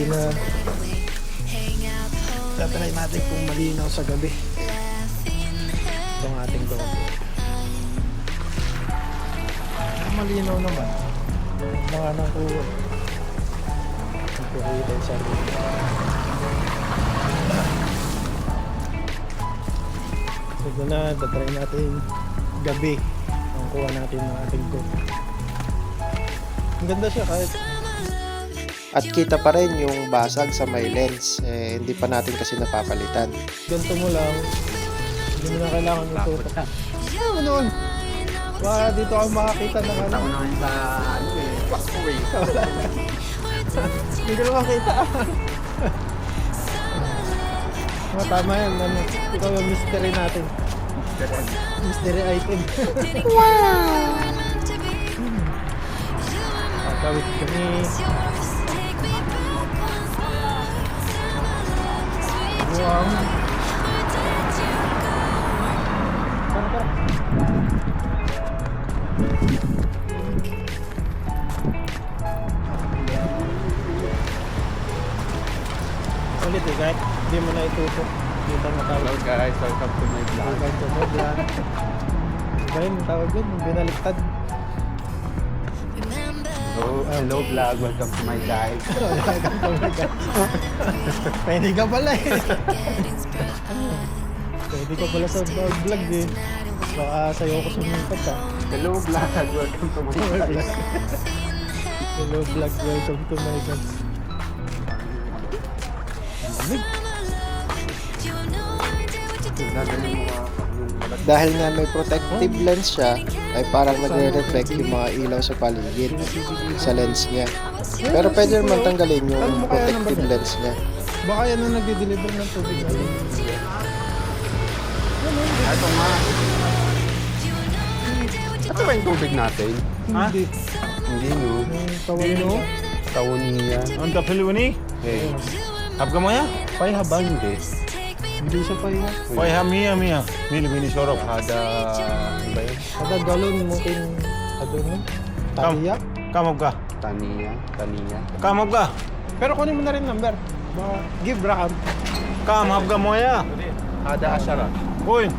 na. Tatry natin kung malinaw sa gabi. Itong ating GoPro. Malinaw naman. Mga nang kuha. Ipukita yung sarili. So doon na, tatry natin gabi. Ang kuha natin ng ating GoPro. Ang ganda siya kahit. At kita pa rin yung basag sa may lens. Hindi pa natin kasi napapalitan. Ganito mo lang. Hindi mo na kailangan itutok. Ano nun? Baka dito ako makakita ng ano. Ako naman sa Pasko eh. Hindi ko na makita. Tama yan. Ano? Ikaw yung mystery natin. Mystery item. Wow! Tawid kami. Wow. Tara, tara. Ulit eh, kahit hindi mo na itutok. Dito na tawag. Hello guys, welcome to my vlog. Welcome to my vlog. Ayun, tawag yun, binaliktad. Hello vlog, welcome to my guys. Welcome to my guys. Pwede ka pala eh. Pwede ka pala sa vlog eh. Baka sa'yo ko sumipat ka. Hello vlog, welcome to my guys. Hello vlog, welcome to my guys. Nagaling mo yung balat. Dahil nga may protective lens siya, ay parang nagre-reflect yung mga ilaw sa paligid sa lens niya. Pero pwede naman tanggalin yung protective lens niya. Baka yan ang nagde-deliver ng tubig natin. Ito nga. Ito ba yung tubig natin? Hindi. Hindi no. Yung tawag mo? Tawon niya. انت فلوني Eh, ابقى مويه payha ba hindi? Hindi siya pa yun. فايها مية مية ميلي بيني شرب Ada, ano ba yun? Kada galon mo kin ano nun? Tariyak. كم ابقى Taniya. كم ابقى Pero kunin mo na rin number. Baka give Braham. كم ابقى مويه Ada asyara. وين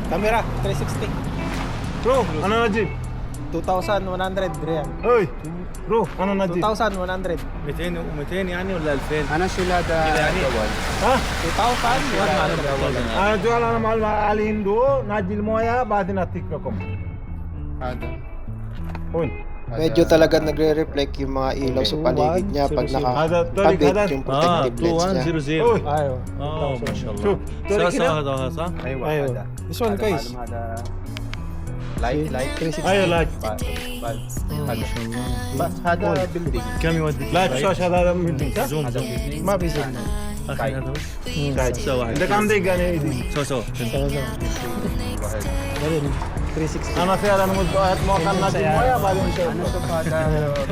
Camera 360. روح انا نجيب 2,100 real. اي روح انا نجيب 2,100. 200 و200 يعني ولا 2000 Ano sila da gawal? ها 2,100. انا جوال انا مع علي هندو نجي المويه بعدين اعطيك لكم Ada. وين Medyo talaga nagre-reflect yung mga ilaw sa paligid niya pag هذا طريق nakakabit هذا yung protective lens niya. 2100 اوي Ayo. ما شاء الله شوف طريق سوا كده هذا صح؟ Aywa, Ayun. ada. This one, Ada, guys. Ada. Light. 360. ايوه لا Ada building. كم يودي؟ لا تشوش هذا من صح زوم زوم Ma bisin. اخي هذا وش؟ شاهد. سوا عندك كم دقيقه انا ايدي سوا سوا Ayun. 360. انا فعلا مدة ما كان نجي المويه بعدين نشوف Ano to pa ada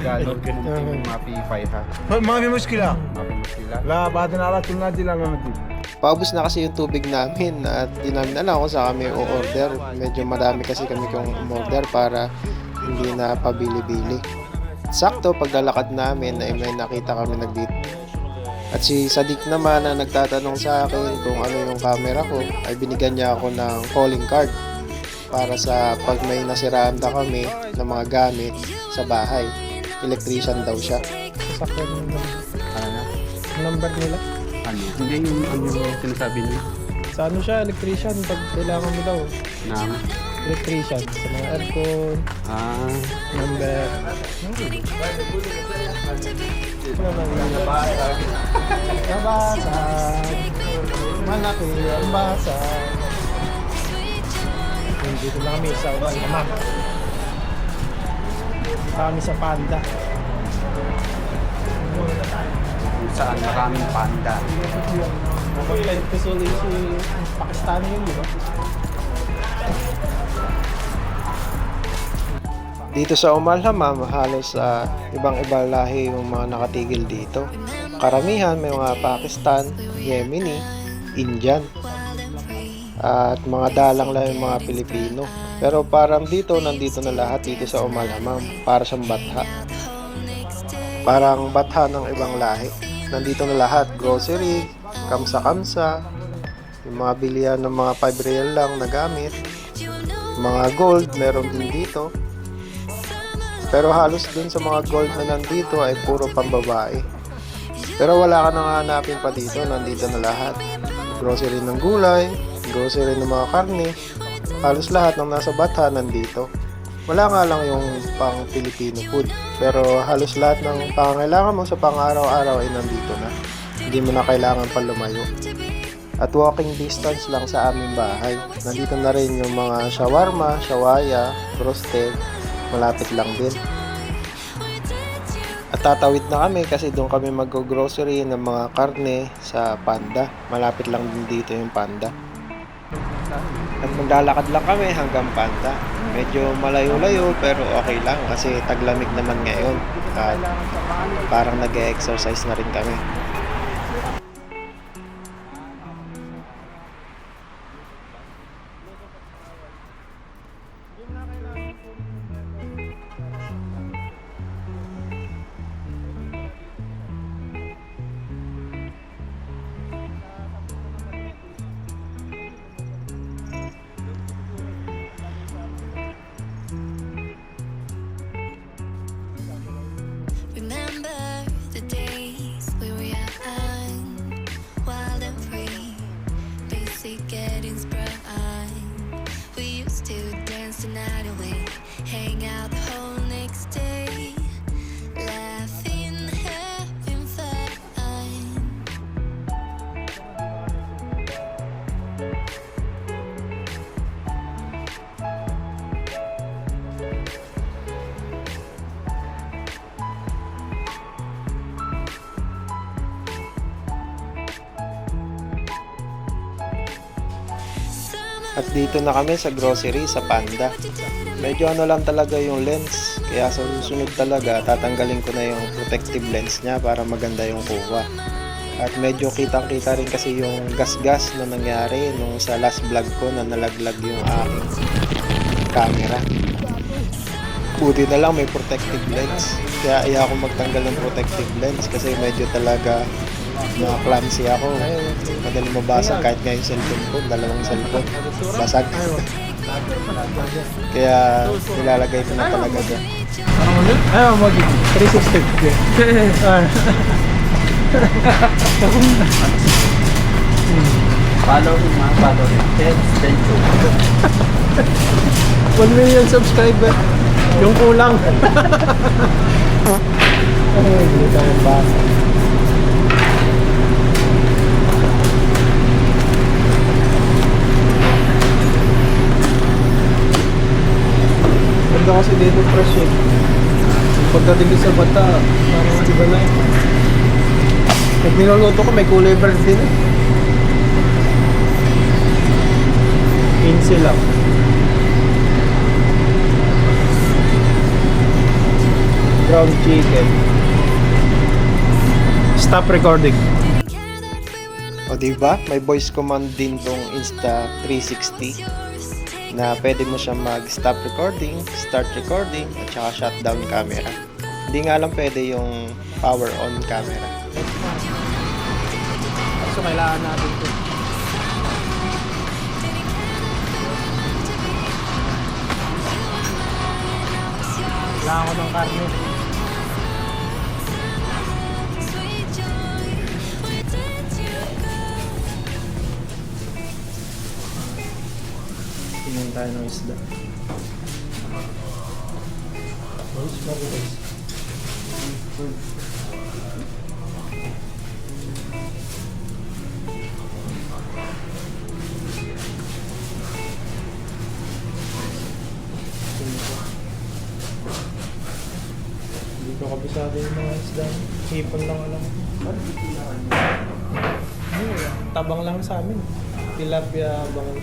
galon kung mapi payha. ما في مشكله Mapi sila. لا بعدين على طول نجي لا نجي Paubos na kasi yung tubig namin at di namin alam kung saan kami o-order. Medyo madami kasi kami kung umorder para hindi na pabili-bili. Sakto, paglalakad namin ay may nakita kami nagdito. At si Sadik naman na nagtatanong sa akin kung ano yung camera ko, ay binigyan niya ako ng calling card para sa pag may nasiraan na kami ng mga gamit sa bahay. Electrician daw siya. Sasakyan yung Ano? number nila. Ano? Hindi yung sinasabi niyo. Sa ano siya, electrician. Pag kailangan mo daw, Na, electrician. Sa mga aircon, number. Nabasag. Malaki ang basag. Dito na kami sa Umal Hamam. Kami sa Panda. kung saan maraming panda. Content kasi ulit si Pakistani yun, di ba? Dito sa Umal Hamam, halos ibang-ibang lahi yung mga nakatigil dito. Karamihan may mga Pakistan, Yemeni, Indian, at mga dalang lang yung mga Pilipino. Pero parang dito, nandito na lahat dito sa Umal Hamam para sa Batha. Parang batha ng ibang lahi. Nandito na lahat, grocery, kamsa-kamsa, yung mga bilihan ng mga 5 real lang na gamit, mga gold, meron din dito. Pero halos dun sa mga gold na nandito ay puro pambabae. Pero wala ka nang hanapin pa dito, nandito na lahat. Grocery ng gulay, grocery ng mga karne, halos lahat ng nasa batha nandito. Wala nga lang yung pang Filipino food, pero halos lahat ng pangangailangan mo sa pang-araw-araw ay nandito na. Hindi mo na kailangan pa lumayo. At walking distance lang sa aming bahay. Nandito na rin yung mga shawarma, shawaya, roasted, malapit lang din. At tatawid na kami kasi doon kami mag-grocery ng mga karne sa Panda. Malapit lang din dito yung Panda. At maglalakad lang kami hanggang Panda. Medyo malayo-layo pero okay lang kasi taglamig naman ngayon. At parang nag-exercise na rin kami. Remember the days we were young, wild and free, basic getting sprung. We used to dance the night away, hang out the whole next day, laughing, having fun. At dito na kami sa grocery sa Panda. Medyo ano lang talaga yung lens. Kaya sa susunod talaga tatanggalin ko na yung protective lens niya para maganda yung kuha. At medyo kitang-kita rin kasi yung gas-gas na nangyari nung sa last vlog ko na nalaglag yung aking camera. Buti na lang may protective lens. Kaya ayaw ko magtanggal ng protective lens kasi medyo talaga clumsy ako. Madaling mabasag kahit nga yung cellphone ko, dalawang cellphone, basag. Kaya nilalagay ko na talaga dyan. Ayaw, magiging 360. Follow him, follow him. 1 million subscriber. Yung kulang. Ay, hindi tayo basa. Ganda kasi dito fresh eh. Pagdating sa bata, parang iba na eh. Pag niluluto ko, may kulay verde din eh. 15 lang. Ground chicken. Stop recording. O diba? May voice command din tong Insta360 na pwede mo siya mag-stop recording, start recording, at saka shutdown camera. Hindi nga lang pwede yung power on camera. So kailangan natin ito. Kailangan ko ng karne. Tingnan tayo ng isda. Dito kabisado yung mga isda. Hipon lang alam. Tabang lang sa amin. Tilapia, bang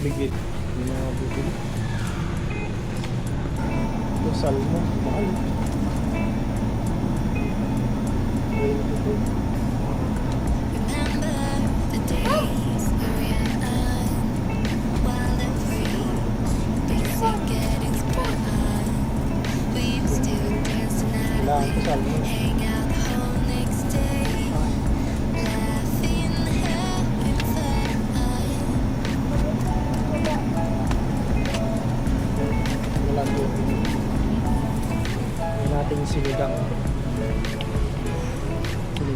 bigit. Yung mga bigit. Ito salmo. Mahal. Kailangan ko salmo.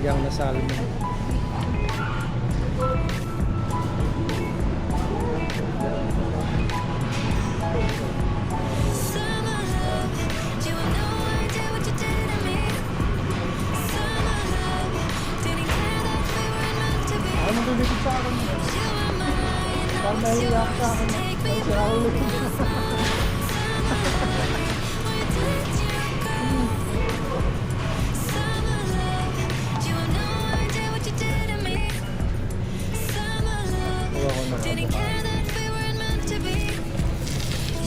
Talagang nasalmo. Summer love, you have no idea what you did to me. Summer love, didn't care that we weren't meant to be. Ano magbibigay sa akin? You were mine, I Parang was mahiya ako sa akin. yours. Take me Kasi ako ulit. where did you go? Summer love, you have no idea what you did to me. Summer love, Huwag ako na didn't care that we weren't meant to be.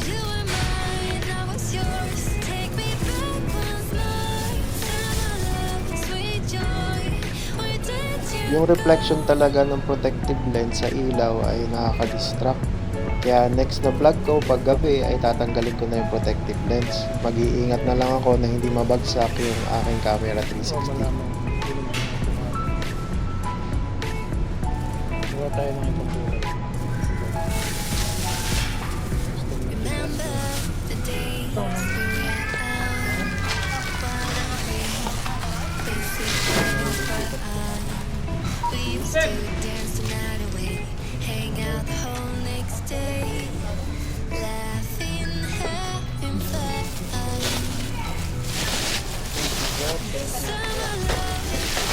You were mine, I was yours. Take me back once more. Summer love, sweet joy. Where did you Yung reflection talaga ng protective lens sa ilaw ay nakaka-distract. Kaya next na vlog ko pag gabi ay tatanggalin ko na yung protective lens. Mag-iingat na lang ako na hindi mabagsak yung aking camera 360. Gawa tayo ng ibang kulay. remember the days we were out, wild and free, basic things for us. We used to dance the night away, hang out the whole next day, laughing, having fun. Summer love,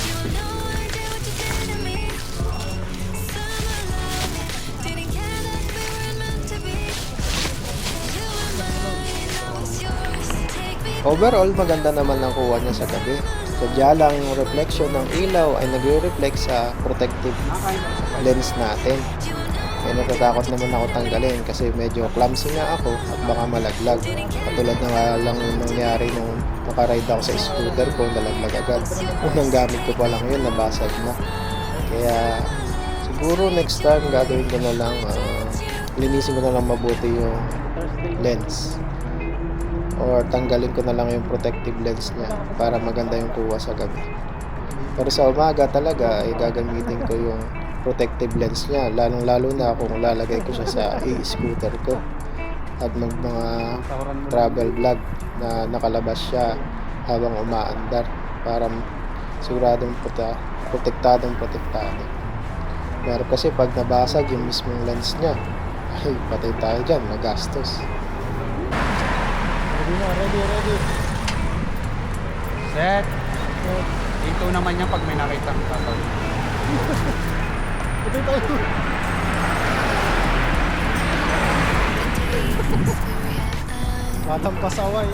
you have no idea what you did to me. Summer love, didn't care that we weren't meant to be. You were mine, I was yours. Take me Overall, maganda naman ang kuha niya sa gabi. Sadya lang yung reflection ng ilaw ay nagre-reflect sa protective lens natin. Kaya natatakot naman ako tanggalin kasi medyo clumsy nga ako at baka malaglag. Katulad na nga lang yung nangyari nung nakaride ako sa scooter ko, nalaglag agad. Unang gamit ko pa lang yun, nabasag na. Kaya siguro next time gagawin ko na lang, linisin ko na lang mabuti yung lens. Or tanggalin ko na lang yung protective lens niya para maganda yung kuha sa gabi. Pero sa umaga talaga ay gagamitin ko yung protective lens niya, lalong lalo na kung lalagay ko siya sa e-scooter ko at mga travel vlog na nakalabas siya habang umaandar para siguradong protektado. Pero kasi pag nabasag yung mismong lens niya, ay patay tayo dyan, magastos. Ready na, ready. Set. Ito naman yan pag may nakita ang tatawag. Ito tayo. Batang pasaway.